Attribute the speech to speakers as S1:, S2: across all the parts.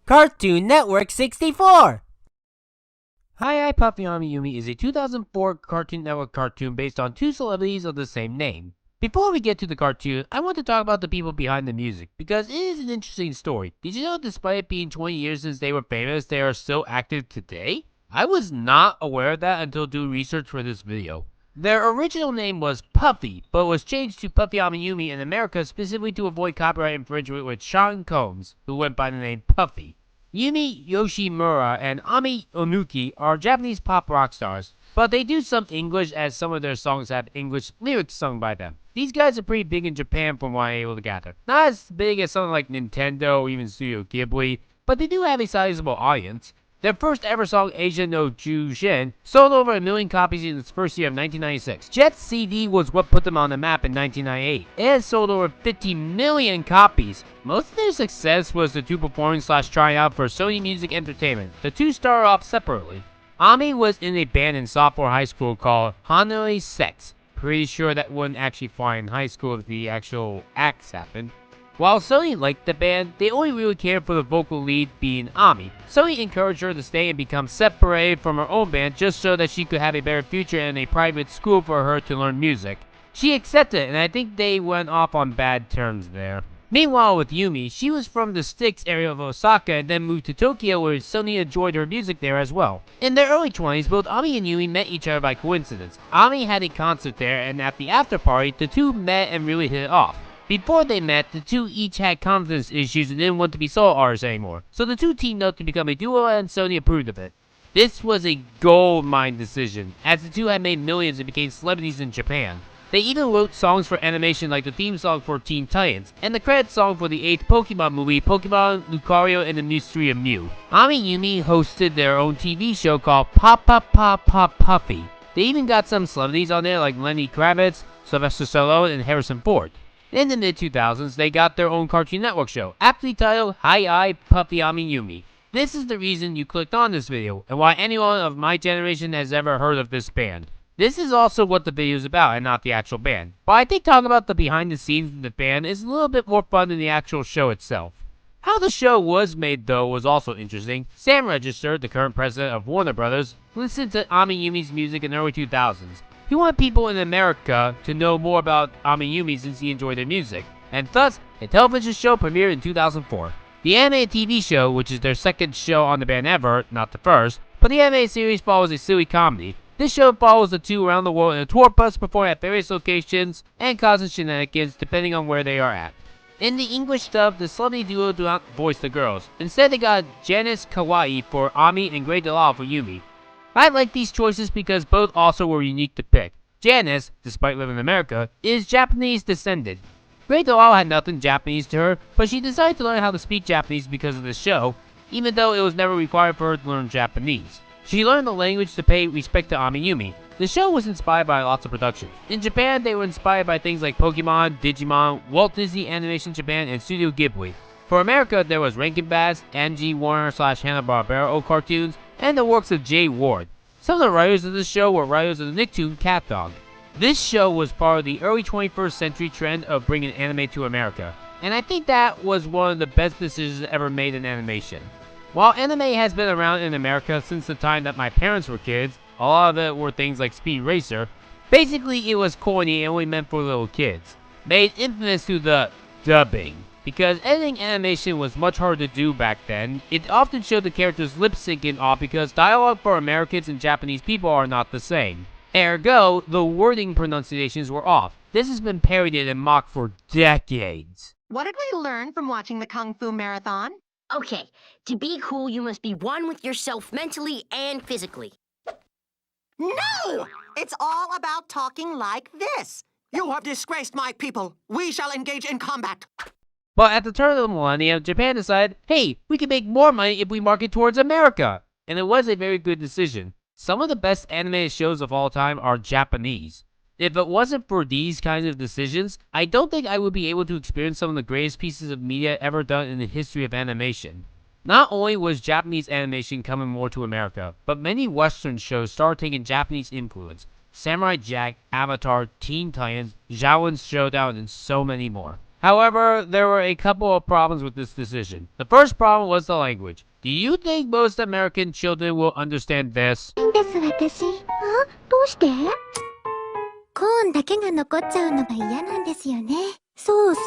S1: Cartoon Network 64. Hi, Puffy AmiYumi is a 2004 Cartoon Network cartoon based on two celebrities of the same name. Before we get to the cartoon, I want to talk about the people behind the music, because it is an interesting story. Did you know despite it being 20 years since they were famous, they are still active today? I was not aware of that until doing research for this video. Their original name was Puffy, but was changed to Puffy AmiYumi in America specifically to avoid copyright infringement with Sean Combs, who went by the name Puffy. Yumi Yoshimura and Ami Onuki are Japanese pop rock stars, but they do some English as some of their songs have English lyrics sung by them. These guys are pretty big in Japan from what I'm able to gather. Not as big as something like Nintendo or even Studio Ghibli, but they do have a sizable audience. Their first ever song, Asia no Jushin, sold over 1 million copies in its first year of 1996. Jet's CD was what put them on the map in 1998. It has sold over 50 million copies. Most of their success was the two performing/trying out for Sony Music Entertainment. The two started off separately. Ami was in a band in sophomore high school called Hanoi Sex. Pretty sure that wouldn't actually fly in high school if the actual acts happened. While Sony liked the band, they only really cared for the vocal lead being Ami. Sony encouraged her to stay and become separated from her own band just so that she could have a better future in a private school for her to learn music. She accepted, and I think they went off on bad terms there. Meanwhile with Yumi, she was from the Sticks area of Osaka and then moved to Tokyo where Sony enjoyed her music there as well. In their early 20s, both Ami and Yumi met each other by coincidence. Ami had a concert there, and at the after party, the two met and really hit it off. Before they met, the two each had confidence issues and didn't want to be solo artists anymore, so the two teamed up to become a duo and Sony approved of it. This was a goldmine decision, as the two had made millions and became celebrities in Japan. They even wrote songs for animation like the theme song for Teen Titans, and the credit song for the 8th Pokemon movie, Pokemon Lucario and the Mystery of Mew. AmiYumi hosted their own TV show called Pop Pop Pop Pop Puffy. They even got some celebrities on there like Lenny Kravitz, Sylvester Stallone, and Harrison Ford. In the mid-2000s, they got their own Cartoon Network show, aptly titled Hi, Puffy AmiYumi. This is the reason you clicked on this video, and why anyone of my generation has ever heard of this band. This is also what the video is about, and not the actual band. But I think talking about the behind the scenes of the band is a little bit more fun than the actual show itself. How the show was made, though, was also interesting. Sam Register, the current president of Warner Brothers, listened to AmiYumi's music in the early 2000s. He wanted people in America to know more about AmiYumi since he enjoyed their music, and thus, a television show premiered in 2004. The animated TV show, which is their second show on the band ever, not the first, but the animated series follows a silly comedy. This show follows the two around the world in a tour bus performing at various locations and causing shenanigans depending on where they are at. In the English dub, the celebrity duo do not voice the girls. Instead, they got Janice Kawai for Ami and Grey Delal for Yumi. I like these choices because both also were unique to pick. Janice, despite living in America, is Japanese descended. Grey Delal had nothing Japanese to her, but she decided to learn how to speak Japanese because of the show, even though it was never required for her to learn Japanese. She learned the language to pay respect to AmiYumi. The show was inspired by lots of productions. In Japan, they were inspired by things like Pokemon, Digimon, Walt Disney Animation Japan, and Studio Ghibli. For America, there was Rankin Bass, MG Warner/Hanna-Barbera old cartoons, and the works of Jay Ward. Some of the writers of this show were writers of the Nicktoon Cat Dog. This show was part of the early 21st century trend of bringing anime to America, and I think that was one of the best decisions ever made in animation. While anime has been around in America since the time that my parents were kids, a lot of it were things like Speed Racer. Basically, it was corny and only meant for little kids, made infamous through the dubbing. Because editing animation was much harder to do back then, it often showed the characters lip-syncing off because dialogue for Americans and Japanese people are not the same. Ergo, the wording pronunciations were off. This has been parodied and mocked for decades.
S2: What did we learn from watching the Kung Fu Marathon?
S3: Okay, to be cool, you must be one with yourself mentally and physically.
S2: No! It's all about talking like this.
S4: You have disgraced my people. We shall engage in combat.
S1: But at the turn of the millennium, Japan decided, hey, we can make more money if we market towards America. And it was a very good decision. Some of the best animated shows of all time are Japanese. If it wasn't for these kinds of decisions, I don't think I would be able to experience some of the greatest pieces of media ever done in the history of animation. Not only was Japanese animation coming more to America, but many Western shows started taking Japanese influence. Samurai Jack, Avatar, Teen Titans, Shaolin Showdown, and so many more. However, there were a couple of problems with this decision. The first problem was the language. Do you think most American children will understand this?
S5: です私。あ、どうしてコーンだけが残っちゃうのが嫌なんですよね。そうそう。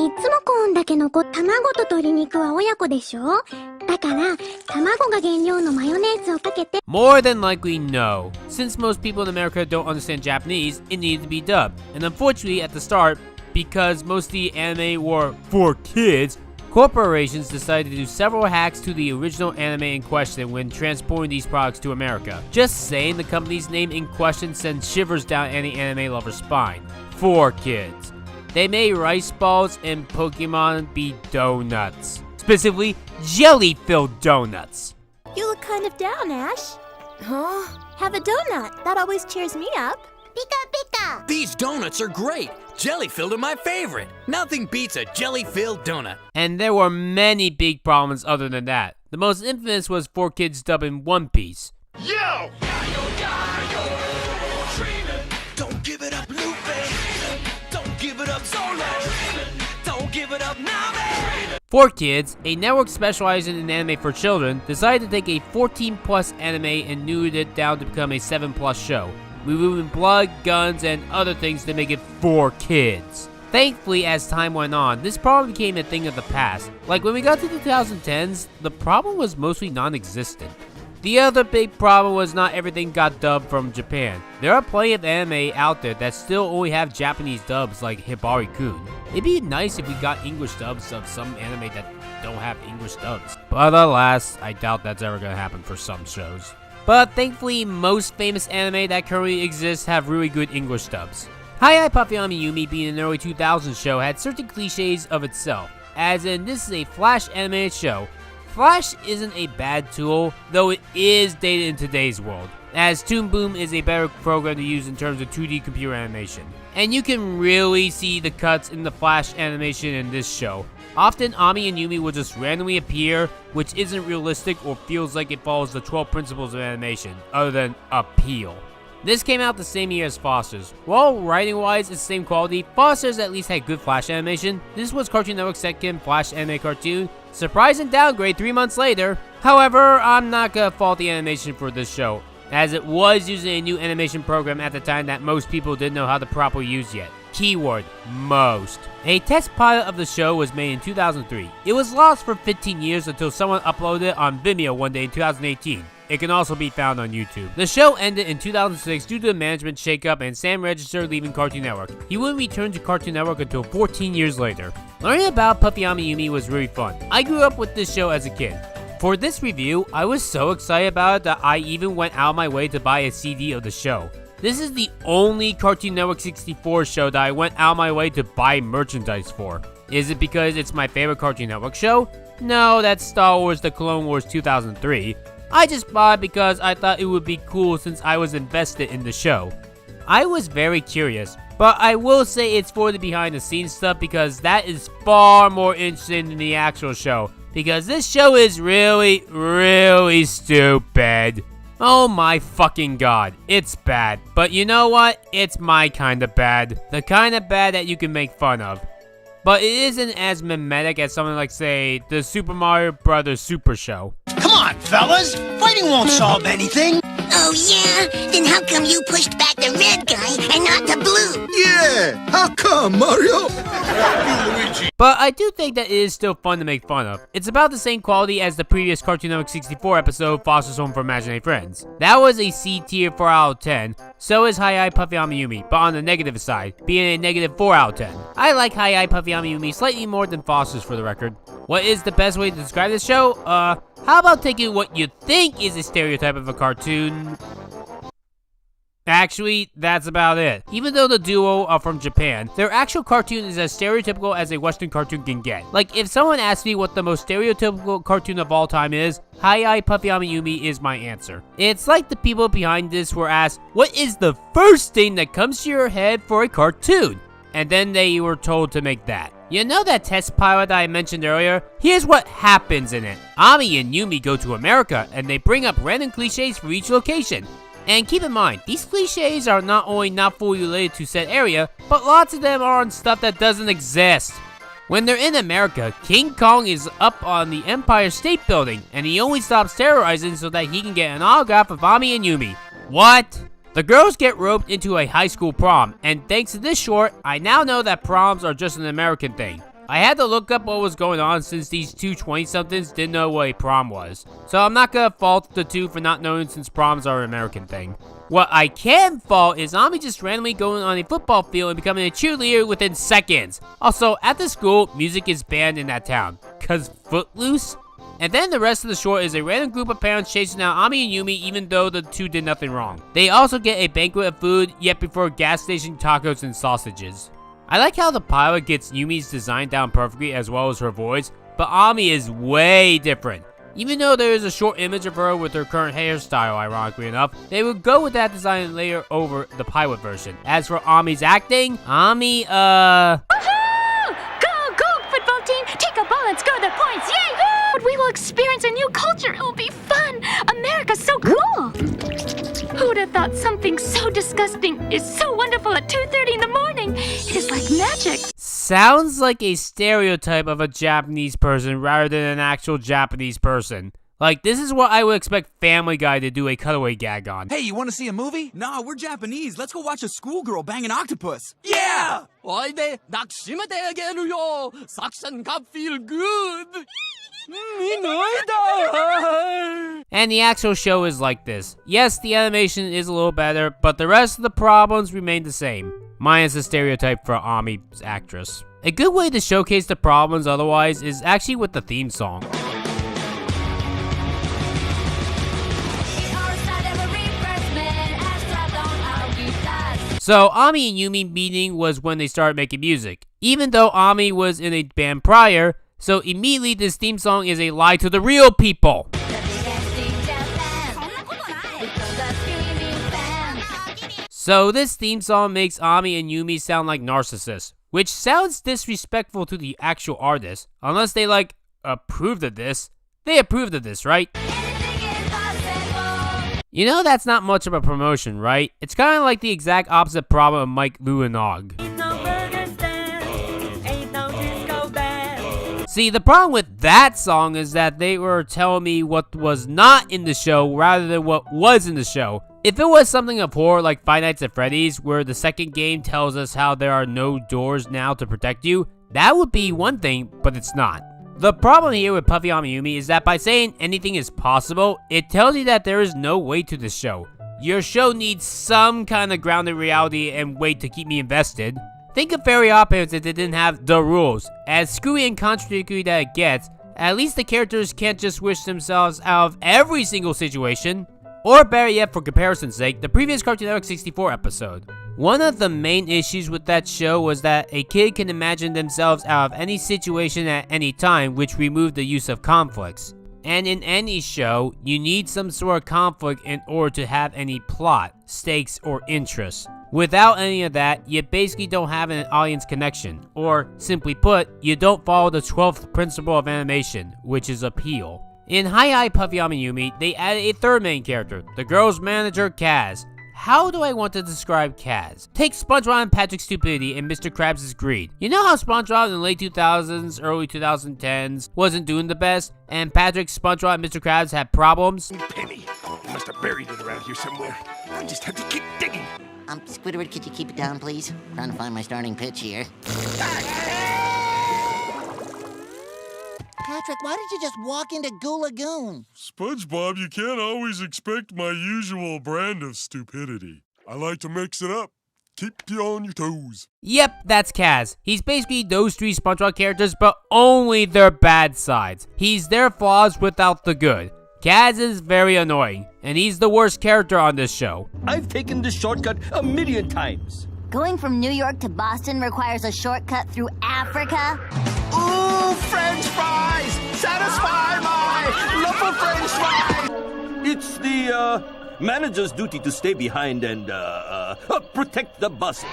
S5: いつもコーンだけ卵と鶏肉は親子でしょだから、卵が原料のマヨネーズをかけて。
S1: More than likely, no. Since most people in America don't understand Japanese, it needed to be dubbed. And unfortunately, at the start, because most of the anime were for kids, corporations decided to do several hacks to the original anime in question when transporting these products to America. Just saying the company's name in question sends shivers down any anime lover's spine. For kids. They made rice balls and Pokemon be donuts. Specifically, jelly-filled donuts.
S6: You look kind of down, Ash. Huh? Have a donut. That always cheers me up.
S5: Pika pika!
S7: These donuts are great. Jelly-filled are my favorite. Nothing beats a jelly-filled donut.
S1: And there were many big problems other than that. The most infamous was 4Kids dubbing One Piece.
S7: Yo! Don't give it up, Luffy. Don't give it up, Zolo. Don't give it up, Nami.
S1: 4Kids, a network specializing in anime for children, decided to take a 14-plus anime and neutered it down to become a 7-plus show, removing blood, guns, and other things to make it for kids. Thankfully, as time went on, this problem became a thing of the past. Like when we got to the 2010s, the problem was mostly non-existent. The other big problem was not everything got dubbed from Japan. There are plenty of anime out there that still only have Japanese dubs like Hibari-kun. It'd be nice if we got English dubs of some anime that don't have English dubs. But alas, I doubt that's ever gonna happen for some shows. But thankfully, most famous anime that currently exists have really good English dubs. Hi Puffy AmiYumi being an early 2000s show had certain cliches of itself, as in this is a Flash animated show. Flash isn't a bad tool, though it is dated in today's world, as Toon Boom is a better program to use in terms of 2D computer animation. And you can really see the cuts in the Flash animation in this show. Often, Ami and Yumi will just randomly appear, which isn't realistic or feels like it follows the 12 principles of animation, other than appeal. This came out the same year as Foster's. While writing-wise it's the same quality, Foster's at least had good Flash animation. This was Cartoon Network's second Flash anime cartoon. Surprising downgrade 3 months later. However, I'm not gonna fault the animation for this show, as it was using a new animation program at the time that most people didn't know how to properly use yet. Keyword, most. A test pilot of the show was made in 2003. It was lost for 15 years until someone uploaded it on Vimeo one day in 2018. It can also be found on YouTube. The show ended in 2006 due to a management shakeup and Sam Register leaving Cartoon Network. He wouldn't return to Cartoon Network until 14 years later. Learning about Puffy AmiYumi was really fun. I grew up with this show as a kid. For this review, I was so excited about it that I even went out of my way to buy a CD of the show. This is the only Cartoon Network 64 show that I went out of my way to buy merchandise for. Is it because it's my favorite Cartoon Network show? No, that's Star Wars The Clone Wars 2003. I just bought it because I thought it would be cool since I was invested in the show. I was very curious, but I will say it's for the behind the scenes stuff because that is far more interesting than the actual show. Because this show is really stupid. Oh my fucking god, it's bad. But you know what? It's my kind of bad. The kind of bad that you can make fun of. But it isn't as mimetic as something like, say, the Super Mario Bros. Super Show.
S8: Come on, fellas! Fighting won't solve anything!
S5: Oh yeah? Then how come you pushed back the red guy and not the blue?
S8: Yeah! How come, Mario?
S1: But I do think that it is still fun to make fun of. It's about the same quality as the previous Cartoon Network 64 episode, Foster's Home for Imaginary Friends. That was a C tier 4 out of 10. So is Hi Puffy AmiYumi, but on the negative side, being a negative 4 out of 10. I like Hi Puffy AmiYumi slightly more than Foster's for the record. What is the best way to describe this show? How about taking what you think is a stereotype of a cartoon? Actually, that's about it. Even though the duo are from Japan, their actual cartoon is as stereotypical as a Western cartoon can get. Like, if someone asked me what the most stereotypical cartoon of all time is, Hi Puffy AmiYumi is my answer. It's like the people behind this were asked, what is the first thing that comes to your head for a cartoon? And then they were told to make that. You know that test pilot that I mentioned earlier? Here's what happens in it. Ami and Yumi go to America, and they bring up random cliches for each location. And keep in mind, these cliches are not only not fully related to said area, but lots of them are on stuff that doesn't exist. When they're in America, King Kong is up on the Empire State Building, and he only stops terrorizing so that he can get an autograph of AmiYumi. What? The girls get roped into a high school prom, and thanks to this short, I now know that proms are just an American thing. I had to look up what was going on since these two 20-somethings didn't know what a prom was. So I'm not gonna fault the two for not knowing since proms are an American thing. What I can fault is Ami just randomly going on a football field and becoming a cheerleader within seconds. Also, at the school, music is banned in that town. 'Cause Footloose? And then the rest of the short is a random group of parents chasing out Ami and Yumi even though the two did nothing wrong. They also get a banquet of food, yet before gas station tacos and sausages. I like how the pilot gets Yumi's design down perfectly as well as her voice, but Ami is way different. Even though there is a short image of her with her current hairstyle, ironically enough, they would go with that design and layer over the pilot version. As for Ami's acting, Ami,
S6: Go, football team! Take a ball and score the points! Yay! We will experience a new culture. It will be fun. America's so cool. Who would have thought something so disgusting is so wonderful at 2:30 in the morning? It is like magic.
S1: sounds like a stereotype of a Japanese person rather than an actual Japanese person. Like, this is what I would expect Family Guy to do a cutaway gag on.
S9: Hey, you want to see a movie? Nah, we're Japanese. Let's go watch a schoolgirl bang an octopus. Yeah! feel good.
S1: And the actual show is like this. Yes, the animation is a little better, but the rest of the problems remain the same. Minus the stereotype for Ami's actress. A good way to showcase the problems otherwise is actually with the theme song. So, Ami and Yumi meeting was when they started making music. Even though Ami was in a band prior, so immediately this theme song is a lie to the real people. So this theme song makes Ami and Yumi sound like narcissists, which sounds disrespectful to the actual artist, unless they approved of this. They approved of this, right? You know that's not much of a promotion, right? It's kind of like the exact opposite problem of Mike Lewinog. See, the problem with that song is that they were telling me what was not in the show rather than what was in the show. If it was something of horror like Five Nights at Freddy's, where the second game tells us how there are no doors now to protect you, that would be one thing, but it's not. The problem here with Puffy AmiYumi is that by saying anything is possible, it tells you that there is no way to the show. Your show needs some kind of grounded reality and way to keep me invested. Think of Fairy Odd Parents if they didn't have the rules. As screwy and contradictory that it gets, at least the characters can't just wish themselves out of every single situation. Or better yet, for comparison's sake, the previous Cartoon Network 64 episode. One of the main issues with that show was that a kid can imagine themselves out of any situation at any time, which removed the use of conflicts. And in any show, you need some sort of conflict in order to have any plot, stakes, or interest. Without any of that, you basically don't have an audience connection. Or, simply put, you don't follow the 12th principle of animation, which is appeal. In Hi Puffy AmiYumi, they added a third main character, the girl's manager, Kaz. How do I want to describe Kaz? Take SpongeBob and Patrick's stupidity and Mr. Krabs' greed. You know how SpongeBob in the late 2000s, early 2010s wasn't doing the best, and Patrick's SpongeBob and Mr. Krabs had problems?
S8: Penny, I must have buried it around here somewhere. I just have to keep digging.
S2: Squidward, could you keep it down, please? Trying to find my starting pitch here. Patrick, why did you just walk into Goo Lagoon?
S10: SpongeBob, you can't always expect my usual brand of stupidity. I like to mix it up. Keep you on your toes.
S1: Yep, that's Kaz. He's basically those three SpongeBob characters, but only their bad sides. He's their flaws without the good. Kaz is very annoying, and he's the worst character on this show.
S11: I've taken this shortcut 1,000,000 times.
S12: Going from New York to Boston requires a shortcut through Africa?
S8: Ooh, French fries! Satisfy my love for French fries!
S11: It's the, manager's duty to stay behind and, protect the bus.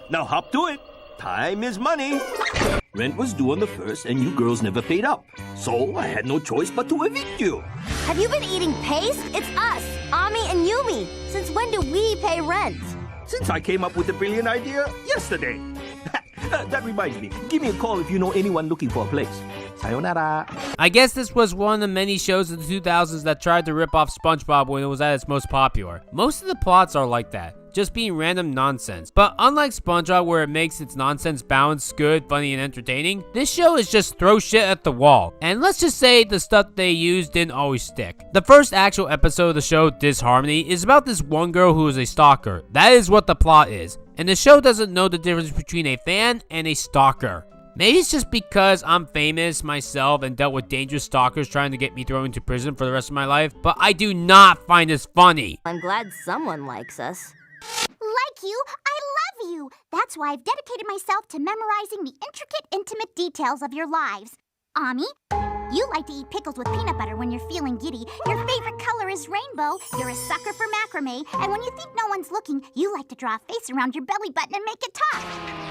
S11: Now hop to it. Time is money. Rent was due on the 1st and you girls never paid up. So I had no choice but to evict you.
S12: Have you been eating paste? It's us, Ami and Yumi. Since when do we pay rent?
S11: Since I came up with the brilliant idea yesterday. That reminds me. Give me a call if you know anyone looking for a place. Sayonara.
S1: I guess this was one of the many shows in the 2000s that tried to rip off SpongeBob when it was at its most popular. Most of the plots are like that, just being random nonsense. But unlike SpongeBob, where it makes its nonsense balanced, good, funny, and entertaining, this show is just throw shit at the wall. And let's just say the stuff they used didn't always stick. The first actual episode of the show, Disharmony, is about this one girl who is a stalker. That is what the plot is. And the show doesn't know the difference between a fan and a stalker. Maybe it's just because I'm famous myself and dealt with dangerous stalkers trying to get me thrown into prison for the rest of my life, but I do not find this funny.
S12: I'm glad someone likes us.
S5: Like you, I love you. That's why I've dedicated myself to memorizing the intricate, intimate details of your lives. Ami, you like to eat pickles with peanut butter when you're feeling giddy. Your favorite color is rainbow. You're a sucker for macrame. And when you think no one's looking, you like to draw a face around your belly button and make it talk.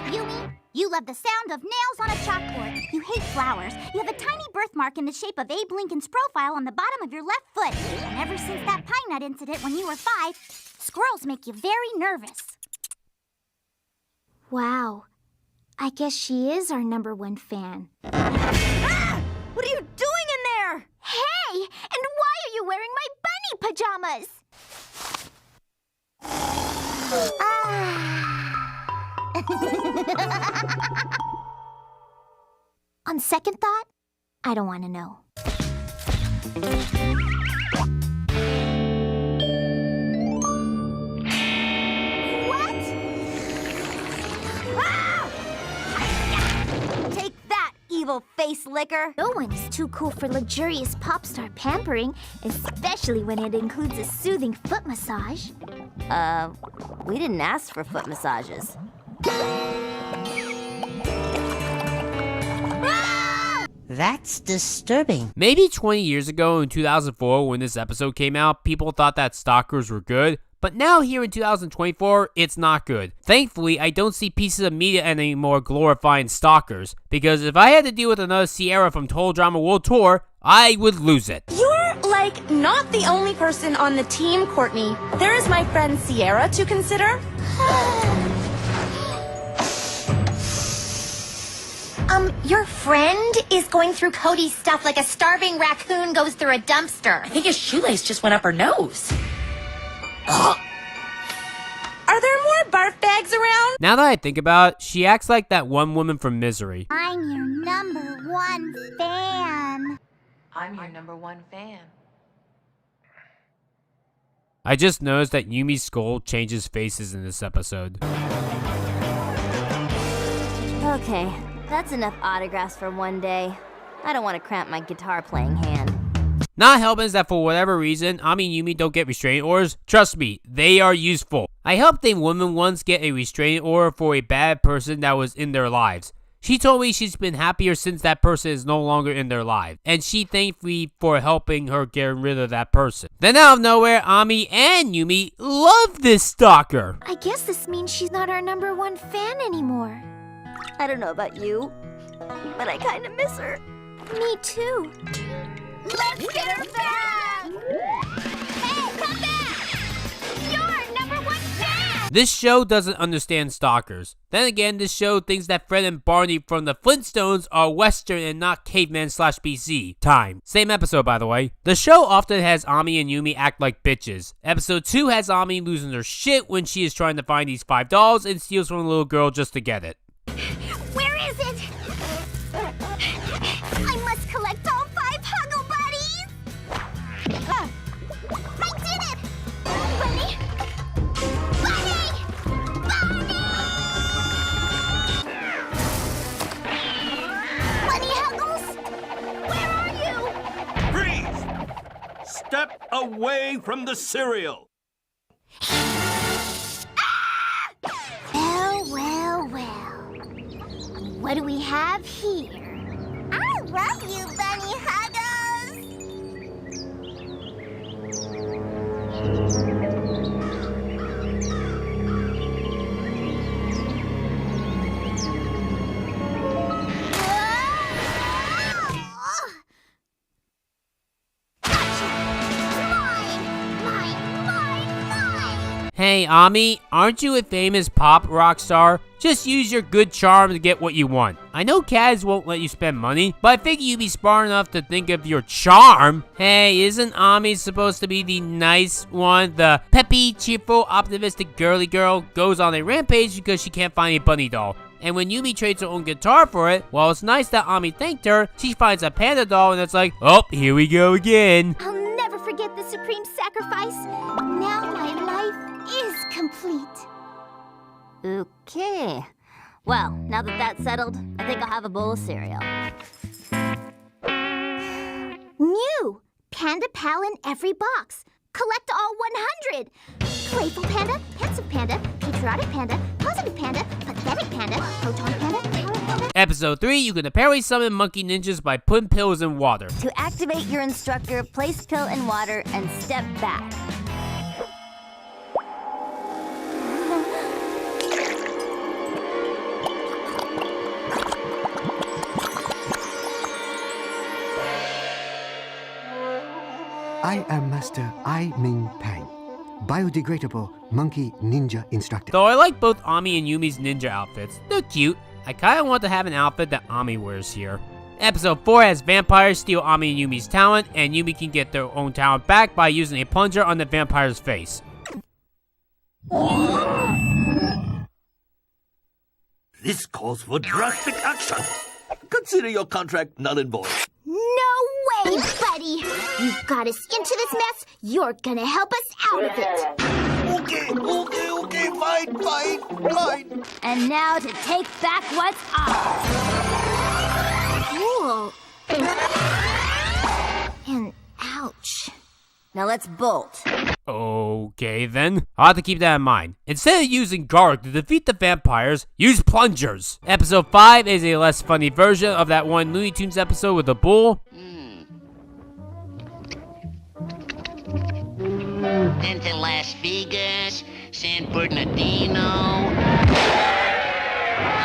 S5: Yumi, you love the sound of nails on a chalkboard. You hate flowers. You have a tiny birthmark in the shape of Abe Lincoln's profile on the bottom of your left foot. And ever since that pine nut incident when you were 5, squirrels make you very nervous. Wow. I guess she is our #1 fan.
S12: Ah! What are you doing in there?
S5: Hey! And why are you wearing my bunny pajamas? On second thought, I don't want to know. What?
S12: Ah! Take that, evil face licker.
S5: No one is too cool for luxurious pop star pampering, especially when it includes a soothing foot massage.
S12: We didn't ask for foot massages.
S2: That's disturbing.
S1: Maybe 20 years ago in 2004 when this episode came out, people thought that stalkers were good, but now here in 2024, it's not good. Thankfully, I don't see pieces of media anymore glorifying stalkers, because if I had to deal with another Sierra from Total Drama World Tour, I would lose it.
S13: You're, like, not the only person on the team, Courtney. There is my friend Sierra to consider.
S5: Your friend is going through Cody's stuff like a starving raccoon goes through a dumpster.
S13: I think his shoelace just went up her nose. Ugh. Are there more barf bags around?
S1: Now that I think about it, she acts like that one woman from Misery.
S5: I'm your #1 fan.
S14: I'm your #1 fan.
S1: I just noticed that Yumi's skull changes faces in this episode.
S12: Okay, that's enough autographs for one day. I don't want to cramp my guitar playing hand.
S1: Not helping is that for whatever reason, Ami and Yumi don't get restraining orders. Trust me, they are useful. I helped a woman once get a restraining order for a bad person that was in their lives. She told me she's been happier since that person is no longer in their life, and she thanked me for helping her get rid of that person. Then out of nowhere, Ami and Yumi love this stalker.
S5: I guess this means she's not our #1 fan anymore.
S12: I don't know about you, but I kind of miss her.
S5: Me too.
S12: Let's get her back!
S5: Hey, come back! You're #1 fan!
S1: This show doesn't understand stalkers. Then again, this show thinks that Fred and Barney from the Flintstones are Western and not caveman/BC time. Same episode, by the way. The show often has Ami and Yumi act like bitches. Episode 2 has Ami losing her shit when she is trying to find these $5 and steals from a little girl just to get it.
S5: Where is it? I must collect all 5 Huggle Buddies! I did it! Bunny! Bunny! Bunny! Bunny Huggles! Where are you?
S11: Freeze! Step away from the cereal.
S5: Well. What do we have here? I love you, Bunny Huggles!
S1: Hey, Ami, aren't you a famous pop rock star? Just use your good charm to get what you want. I know Kaz won't let you spend money, but I figure you'd be smart enough to think of your charm. Hey, isn't Ami supposed to be the nice one? The peppy, cheerful, optimistic girly girl goes on a rampage because she can't find a bunny doll. And when Yumi trades her own guitar for it, while it's nice that Ami thanked her, she finds a panda doll and it's like, oh, here we go again.
S5: I'll never forget the supreme sacrifice. Now my life is complete.
S12: Okay. Well, now that that's settled, I think I'll have a bowl of cereal.
S5: New! Panda Pal in every box. Collect all 100. Playful panda, pensive panda, patriotic panda, positive panda, pathetic panda, proton panda, power panda.
S1: Episode 3, you can apparently summon monkey ninjas by putting pills in water.
S12: To activate your instructor, place pill in water and step back.
S15: I am Master I Ming Pang, biodegradable monkey ninja instructor.
S1: Though I like both Ami and Yumi's ninja outfits, they're cute. I kinda want to have an outfit that Ami wears here. Episode 4 has vampires steal Ami and Yumi's talent, and Yumi can get their own talent back by using a plunger on the vampire's face.
S11: This calls for drastic action. Consider your contract null and void.
S5: No way, buddy! You got us into this mess, you're gonna help us out of it!
S11: Okay, fine.
S12: And now to take back what's ours.
S5: Cool. And ouch.
S12: Now let's bolt.
S1: Okay then, I'll have to keep that in mind. Instead of using garlic to defeat the vampires, use plungers. Episode 5 is a less funny version of that one Looney Tunes episode with the bull.
S16: Into Las Vegas, San Bernardino.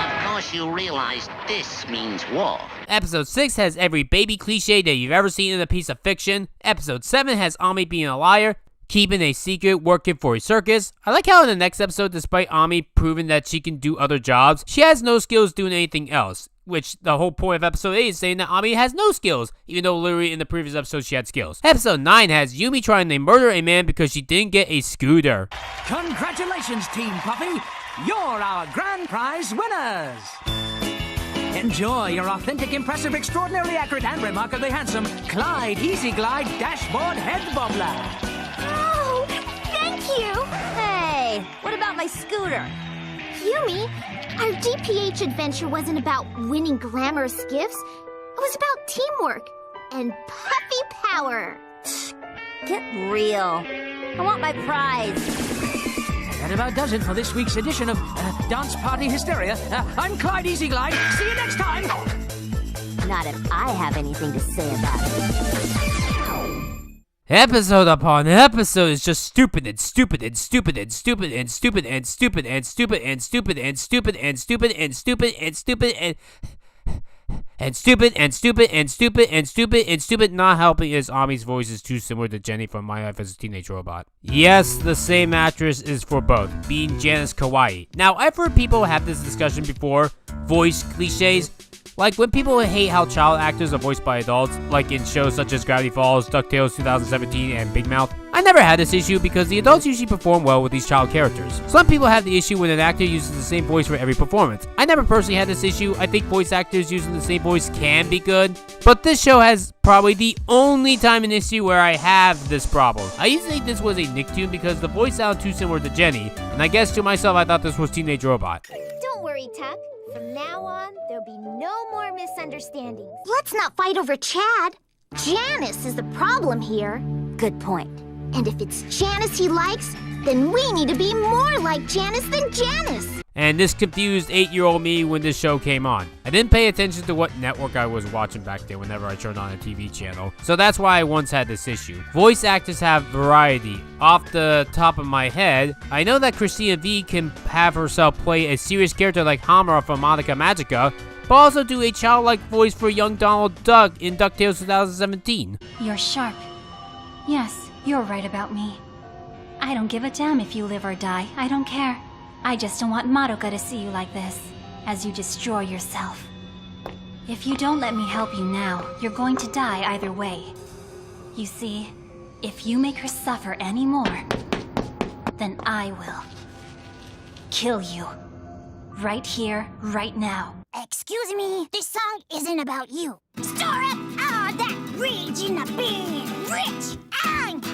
S16: Of course you realize this means war.
S1: Episode 6 has every baby cliche that you've ever seen in a piece of fiction. Episode 7 has Ami being a liar, keeping a secret, working for a circus. I like how in the next episode, despite Ami proving that she can do other jobs, she has no skills doing anything else. Which the whole point of episode 8 is saying that Ami has no skills, even though literally in the previous episode she had skills. Episode 9 has Yumi trying to murder a man because she didn't get a scooter.
S17: Congratulations, Team Puffy! You're our grand prize winners! Enjoy your authentic, impressive, extraordinarily accurate, and remarkably handsome Clyde Easy Glide Dashboard Head Bobbler.
S5: Oh, thank you!
S12: Hey, what about my scooter?
S5: Yumi, our DPH adventure wasn't about winning glamorous gifts. It was about teamwork and puffy power.
S12: Get real. I want my prize.
S17: That about does it for this week's edition of Dance Party Hysteria. I'm Clyde Easy Glide. See you next time.
S12: Not if I have anything to say about it.
S1: Episode upon episode is just stupid and stupid and stupid and stupid and stupid and stupid and stupid and stupid and stupid and stupid and stupid and stupid and stupid and stupid and stupid and stupid and stupid. Not helping is Ami's voice is too similar to Jenny from My Life as a Teenage Robot. Yes, the same actress is for both, being Janice Kawaii. Now, I've heard people have this discussion before, voice cliches. Like when people hate how child actors are voiced by adults, like in shows such as Gravity Falls, DuckTales 2017, and Big Mouth. I never had this issue because the adults usually perform well with these child characters. Some people have the issue when an actor uses the same voice for every performance. I never personally had this issue. I think voice actors using the same voice can be good, but this show has probably the only time an issue where I have this problem. I used to think this was a Nicktoon because the voice sounded too similar to Jenny, and I guess to myself I thought this was Teenage Robot.
S5: Don't worry, Tuck. From now on, there'll be no more misunderstandings. Let's not fight over Chad. Janice is the problem here.
S12: Good point.
S5: And if it's Janice he likes, then we need to be more like Janice than Janice.
S1: And this confused 8-year-old me when this show came on. I didn't pay attention to what network I was watching back then whenever I turned on a TV channel, so that's why I once had this issue. Voice actors have variety. Off the top of my head, I know that Christina V can have herself play a serious character like Hamura from Monica Magica, but also do a childlike voice for young Donald Duck in DuckTales 2017.
S6: You're sharp. Yes, you're right about me. I don't give a damn if you live or die. I don't care. I just don't want Madoka to see you like this, as you destroy yourself. If you don't let me help you now, you're going to die either way. You see, if you make her suffer any more, then I will kill you. Right here, right now.
S5: Excuse me, this song isn't about you. Store up all that rage in the bin. Rich and...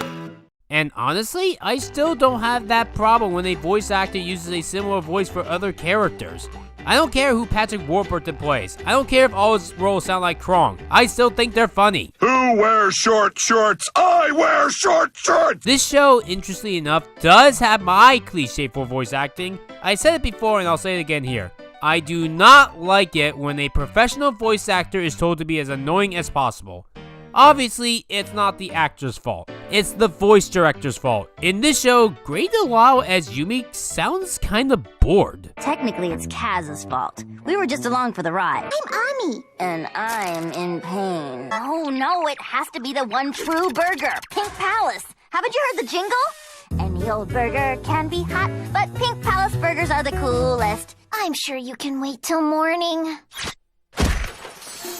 S1: And honestly, I still don't have that problem when a voice actor uses a similar voice for other characters. I don't care who Patrick Warburton plays. I don't care if all his roles sound like Krong. I still think they're funny.
S10: Who wears short shorts? I wear short shorts!
S1: This show, interestingly enough, does have my cliche for voice acting. I said it before and I'll say it again here. I do not like it when a professional voice actor is told to be as annoying as possible. Obviously, it's not the actor's fault. It's the voice director's fault. In this show, Grey DeLisle as Yumi sounds kinda bored.
S12: Technically, it's Kaz's fault. We were just along for the ride.
S5: I'm Ami.
S12: And I'm in pain. Oh no, it has to be the one true burger, Pink Palace. Haven't you heard the jingle? Any old burger can be hot, but Pink Palace burgers are the coolest.
S5: I'm sure you can wait till morning.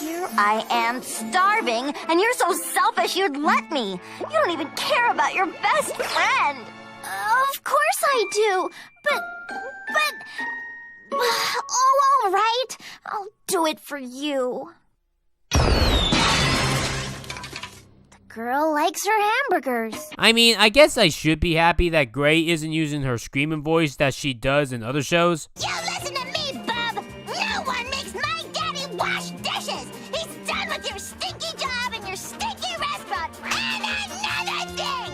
S12: Here I am starving, and you're so selfish you'd let me. You don't even care about your best friend.
S5: Of course I do, but... Oh, all right. I'll do it for you. The girl likes her hamburgers.
S1: I mean, I guess I should be happy that Grey isn't using her screaming voice that she does in other shows.
S5: You listen to me, bub. No one makes my daddy wash dishes. He's done with your stinky job and your stinky restaurant. And another thing.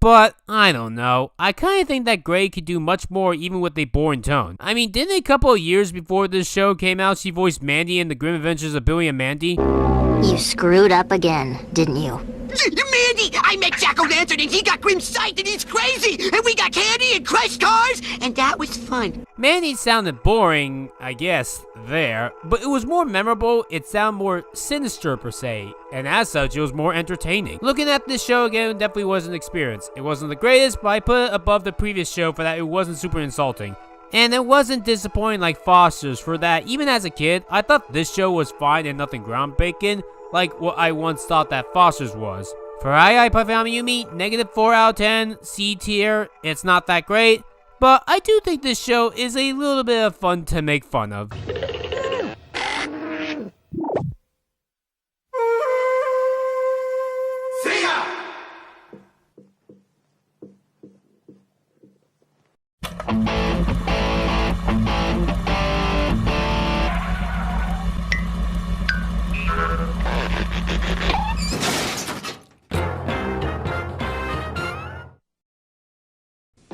S1: But, I don't know. I kinda think that Grey could do much more even with a boring tone. I mean, didn't a couple of years before this show came out, she voiced Mandy in The Grim Adventures of Billy and Mandy?
S12: You screwed up again, didn't you?
S4: Mandy! I met Jack-O-Lantern and he got grim sight and he's crazy! And we got candy and crushed cars! And that was fun.
S1: Mandy sounded boring, I guess, there. But it was more memorable, it sounded more sinister per se. And as such, it was more entertaining. Looking at this show again definitely was an experience. It wasn't the greatest, but I put it above the previous show for that it wasn't super insulting. And it wasn't disappointing like Foster's for that. Even as a kid, I thought this show was fine and nothing groundbreaking, like what I once thought that Foster's was. For Puffy AmiYumi, -4 out of 10, C tier. It's not that great, but I do think this show is a little bit of fun to make fun of.
S7: See ya!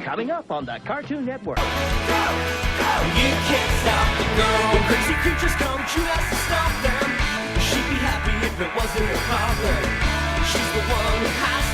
S11: Coming up on the Cartoon Network.
S7: You can't stop the girl. When crazy creatures come, she has to stop them. She'd be happy if it wasn't a problem. She's the one who has